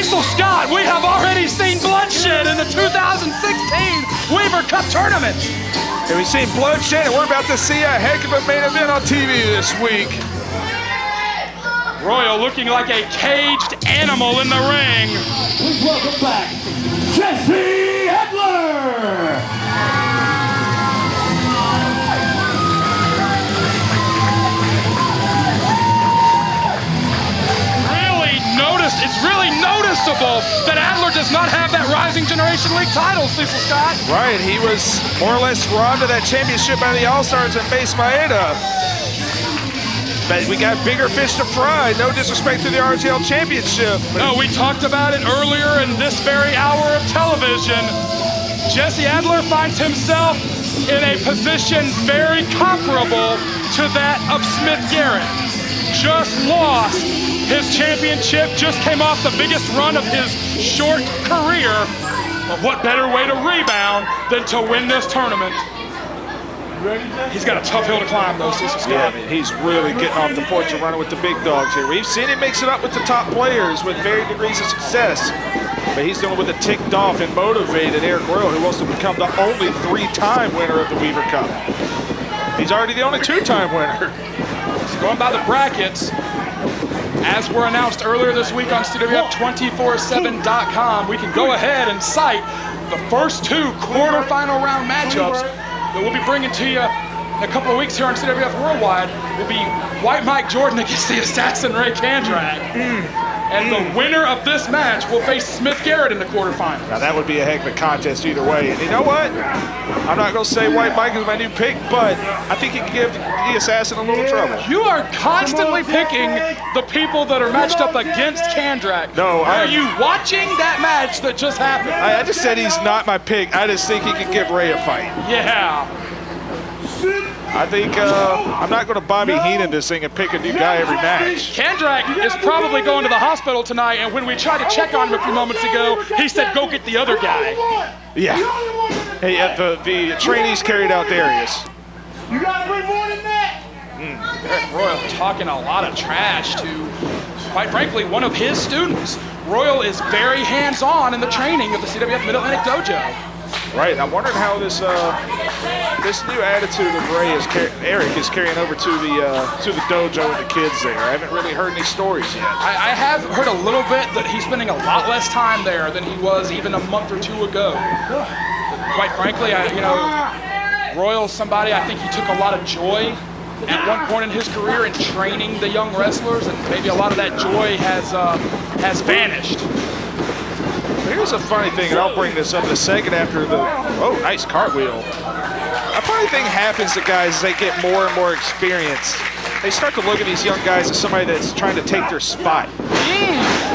Cecil Scott, we have already seen bloodshed in the 2016 Weaver Cup tournament. And we've seen bloodshed, and we're about to see a heck of a main event on TV this week. Royal looking like a caged animal in the ring. Please welcome back, Jesse Adler. It's really noticeable that Adler does not have that Rising Generation League title, Cecil Scott. Right, he was more or less robbed of that championship by the All-Stars in Base Maeda. But we got bigger fish to fry, no disrespect to the RTL Championship. No, we talked about it earlier in this very hour of television. Jesse Adler finds himself in a position very comparable to that of Smith Garrett. Just lost his championship, just came off the biggest run of his short career. But what better way to rebound than to win this tournament? He's got a tough hill to climb, though, Cecil Scott. Yeah, I mean, he's really getting off the porch and running with the big dogs here. We've seen him mix it up with the top players with varying degrees of success. But he's dealing with a ticked off and motivated Arik Royal, who wants to become the only 3-time winner of the Weaver Cup. He's already the only 2-time winner. So going by the brackets, as were announced earlier this week on CWF247.com, we can go ahead and cite the first 2 quarterfinal round matchups that we'll be bringing to you in a couple of weeks here on CWF Worldwide. Will be White Mike Jordan against the assassin Ric Kandrack. And the winner of this match will face Smith Garrett in the quarterfinals. Now that would be a heck of a contest either way. And you know what? I'm not going to say White Mike is my new pick, but I think he can give the assassin a little trouble. You are constantly picking the people that are matched up against Kandrack. No, are you watching that match that just happened? I just said he's not my pick. I just think he can give Ray a fight. Yeah. I think I'm not going to Bobby Heenan this thing and pick a new guy every match. Kandrack is probably going to the hospital tonight, and when we tried to check on him a few moments ago, he said, go get the other guy. Yeah. Hey, the trainees carried out Darius. You got to bring more than that. Arik Royal talking a lot of trash to, quite frankly, one of his students. Royal is very hands-on in the training of the CWF Mid-Atlantic Dojo. Right, I'm wondering how this this new attitude of Arik is carrying over to the dojo and the kids there. I haven't really heard any stories yet. I have heard a little bit that he's spending a lot less time there than he was even a month or 2 ago. Quite frankly, Royal's somebody I think he took a lot of joy at one point in his career in training the young wrestlers, and maybe a lot of that joy has vanished. Here's a funny thing, and I'll bring this up in a second after the, oh, nice cartwheel. A funny thing happens to guys as they get more and more experience. They start to look at these young guys as somebody that's trying to take their spot.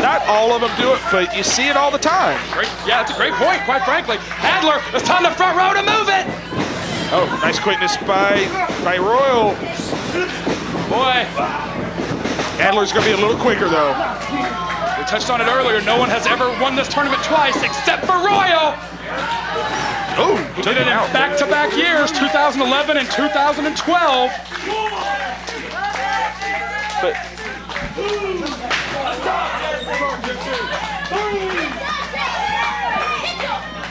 Not all of them do it, but you see it all the time. Great. Yeah, that's a great point, quite frankly. Adler, it's time to front row to move it. Oh, nice quickness by Royal. Boy. Adler's going to be a little quicker, though. We touched on it earlier. No one has ever won this tournament twice except for Royal. Oh, he did it in back-to-back years, 2011 and 2012. But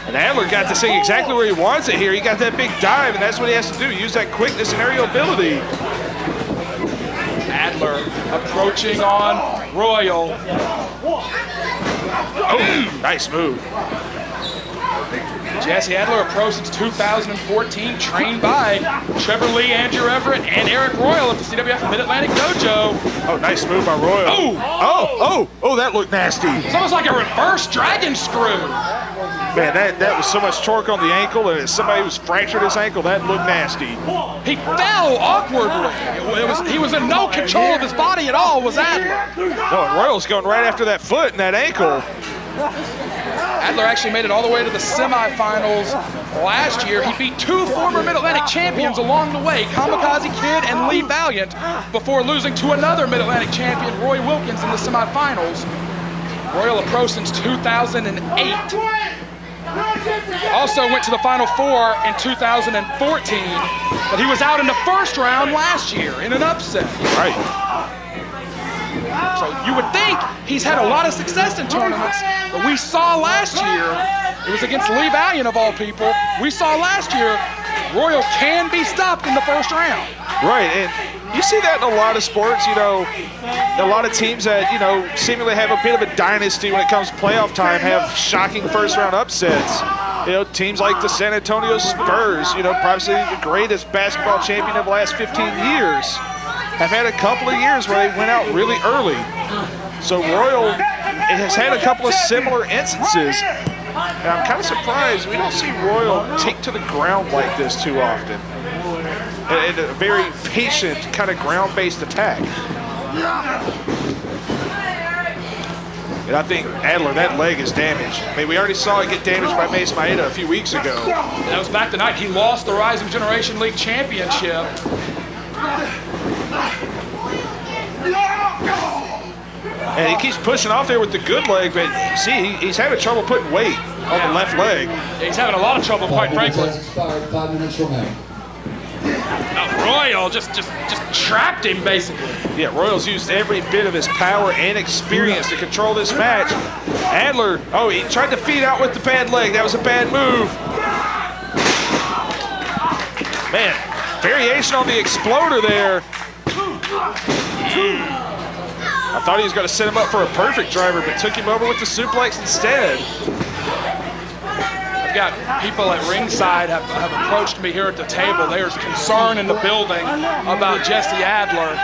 and Adler got to sing exactly where he wants it here. He got that big dive, and that's what he has to do. Use that quickness and aerial ability. Adler approaching on Royal. Oh, nice move. Jesse Adler, a pro since 2014, trained by Trevor Lee, Andrew Everett, and Arik Royal at the CWF Mid-Atlantic Dojo. Oh, nice move by Royal. Oh, that looked nasty. It's almost like a reverse dragon screw. Man, that was so much torque on the ankle, and as somebody who's fractured his ankle, that looked nasty. He fell awkwardly. He was in no control of his body at all, was Adler. No, and Royal's going right after that foot and that ankle. Adler actually made it all the way to the semifinals last year. He beat 2 former Mid-Atlantic champions along the way, Kamakazi Kid and Lee Valiant, before losing to another Mid-Atlantic champion, Roy Wilkins, in the semifinals. Royal a pro since 2008. Also went to the Final Four in 2014, but he was out in the first round last year in an upset. Right. Looks So you would think he's had a lot of success in tournaments, but we saw last year, it was against Lee Valiant of all people, we saw last year Royal can be stopped in the first round. Right, and you see that in a lot of sports, you know, a lot of teams that, you know, seemingly have a bit of a dynasty when it comes to playoff time have shocking first-round upsets. You know, teams like the San Antonio Spurs, you know, probably the greatest basketball champion of the last 15 years, have had a couple of years where they went out really early. So Royal has had a couple of similar instances, and I'm kind of surprised we don't see Royal take to the ground like this too often. And a very patient kind of ground-based attack. And I think Adler, that leg is damaged. I mean, we already saw it get damaged by Mace Maeda a few weeks ago. That was back the night he lost the Rising Generation League Championship. And he keeps pushing off there with the good leg, but see, he's having trouble putting weight on the left leg. He's having a lot of trouble, quite frankly. 5 minutes remaining. Royal just trapped him, basically. Yeah, Royal's used every bit of his power and experience to control this match. Adler, oh, he tried to feed out with the bad leg. That was a bad move. Man, variation on the exploder there. I thought he was going to set him up for a perfect driver, but took him over with the suplex instead. Got people at ringside have approached me here at the table. There's concern in the building about Jesse Adler.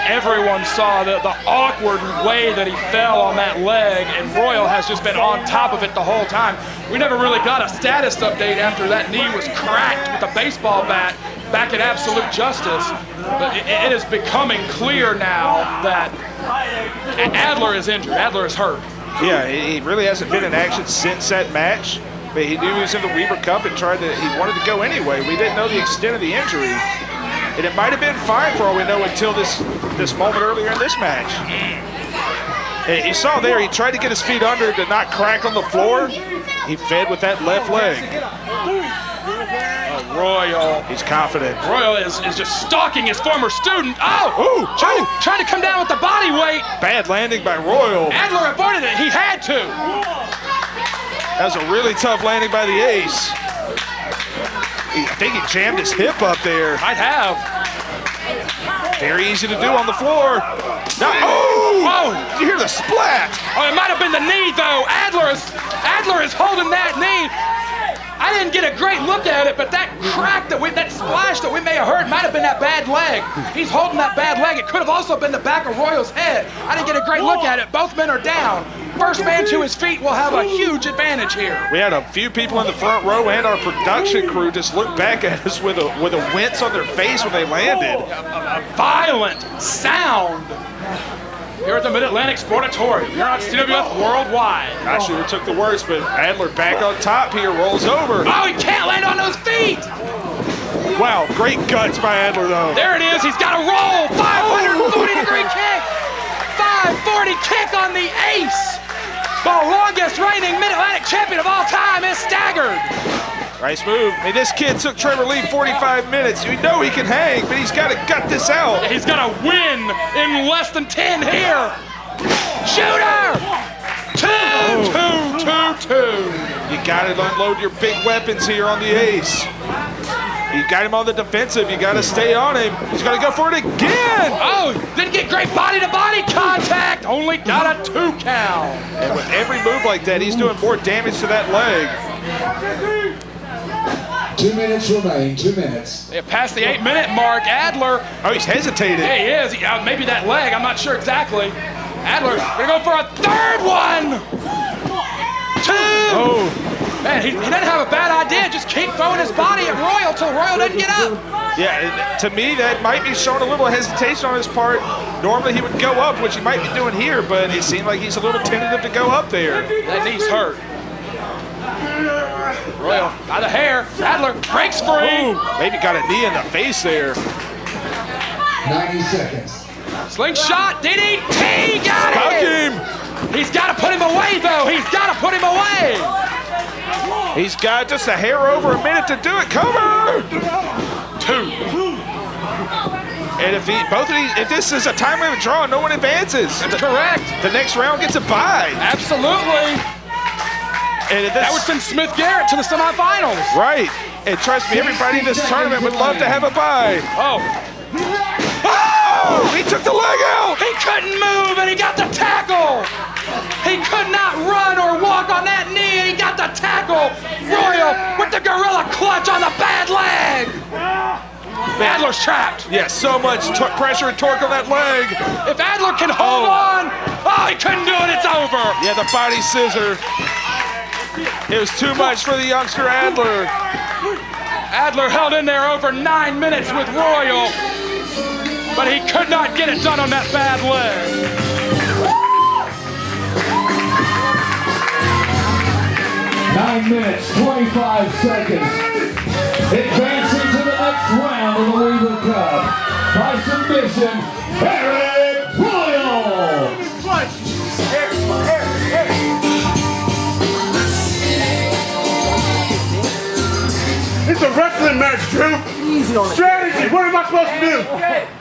Everyone saw the awkward way that he fell on that leg, and Royal has just been on top of it the whole time. We never really got a status update after that knee was cracked with a baseball bat back at Absolute Justice, but it is becoming clear now that Adler is injured. Adler is hurt. Yeah, he really hasn't been in action since that match. But he knew he was in the Weaver Cup and he wanted to go anyway. We didn't know the extent of the injury. And it might have been fine for all we know until this moment earlier in this match. And you saw there, he tried to get his feet under to not crack on the floor. He fed with that left leg. Royal. He's confident. Royal is just stalking his former student. Oh! Trying to come down with the body weight. Bad landing by Royal. Adler avoided it. He had to. That was a really tough landing by the ace. I think he jammed his hip up there. Might have. Very easy to do on the floor. Now, oh! You hear the splat. Oh, it might have been the knee, though. Adler is holding that knee. I didn't get a great look at it, but that crack, that splash that we may have heard might have been that bad leg. He's holding that bad leg. It could have also been the back of Royal's head. I didn't get a great look at it. Both men are down. First man to his feet will have a huge advantage here. We had a few people in the front row and our production crew just look back at us with a wince on their face when they landed. A violent sound. Here at the Mid-Atlantic Sportatorium. You're on CWF Worldwide. I should have took the worst, but Adler back on top here, rolls over. Oh, he can't land on those feet! Wow, great guts by Adler, though. There it is, he's got a roll! 540-degree kick! 540 kick on the ace! The longest reigning Mid-Atlantic champion of all time is staggered. Nice move. I mean, this kid took Trevor Lee 45 minutes. We know he can hang, but he's got to gut this out. He's got to win in less than 10 here. Shooter! 2. You got to unload your big weapons here on the ace. You got him on the defensive. You got to stay on him. He's going to go for it again. Oh, didn't get great body-to-body contact. Only got a 2 count. And with every move like that, he's doing more damage to that leg. 2 minutes remain, 2 minutes. They have passed the 8-minute mark. Adler. Oh, he's hesitated. Yeah, he is. Maybe that leg. I'm not sure exactly. Adler gonna go for a 3rd one. 2. Oh. Man, he doesn't have a bad idea. Just keep throwing his body at Royal till Royal doesn't get up. Yeah, to me, that might be showing a little hesitation on his part. Normally he would go up, which he might be doing here, but it seemed like he's a little tentative to go up there. That knee's hurt. Royal by the hair. Adler breaks free. Ooh, maybe got a knee in the face there. 90 seconds. Slingshot, DDT, got him. He's got to put him away, though. He's got to put him away. He's got just a hair over a minute to do it. Cover. 2. And if if this is a time limit draw, no one advances. That's correct. The next round gets a bye. Absolutely. And if this, That would send Smith Garrett to the semifinals. right. And trust me, everybody in this tournament would love to have a bye. Oh. Oh! He took the leg out. He couldn't move and he got the tackle. He could not run or walk on that knee and he got the tackle. Royal with the gorilla clutch on the bad leg. Adler's trapped. Yeah, so much pressure and torque on that leg. If Adler can hold on, he couldn't do it, it's over. Yeah, the body scissor. It was too much for the youngster Adler. Adler held in there over 9 minutes with Royal, but he could not get it done on that bad leg. Nine minutes, 25 seconds. Advancing to the next round of the Weaver Cup. By submission, Arik Royal. It's a wrestling match, Drew. Easy on strategy. What am I supposed to do?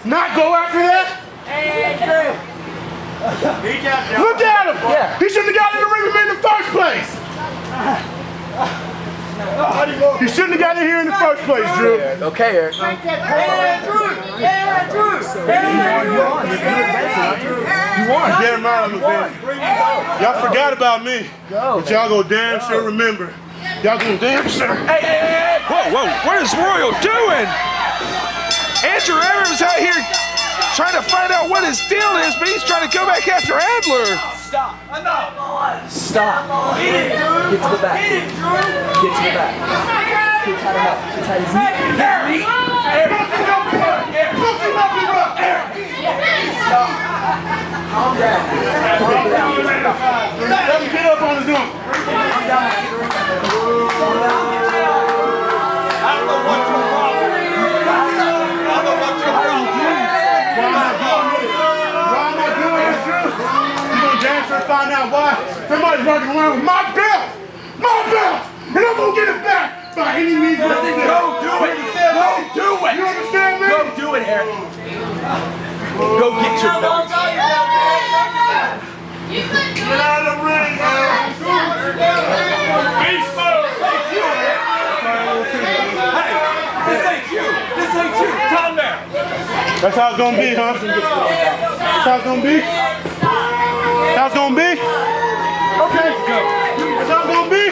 Not go after that? Look at him. Yeah. He shouldn't have got in the ring with me in the first place. You shouldn't have got in here in the first place, Drew. Okay, Eric. You won. Damn right, y'all forgot about me. But y'all go damn sure remember. Y'all go damn sure. Hey. Whoa, what is Royal doing? Andrew Evans is out here trying to find out what his deal is, but he's trying to go back after Adler. Stop. Get to the back. Get to the back. Get tied him up. Get tied his knee. Stop. Calm down. Let him get up on his own. Calm down. I don't know what's your problem. Why am I doing this, Drew? You gonna dance and find out why somebody's walking around with my belt! My belt! And I'm gonna get it back by any means necessary. Go do it! Go do it! You understand me? Go do it, Eric. Go get your belt. Get out of the ring, man! Beast mode! This ain't you. Calm down. That's how it's gonna be, huh? That's how it's gonna be? That's how it's gonna be? Okay. That's how it's gonna be?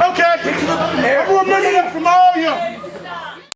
Okay. I'm gonna remember that from all y'all.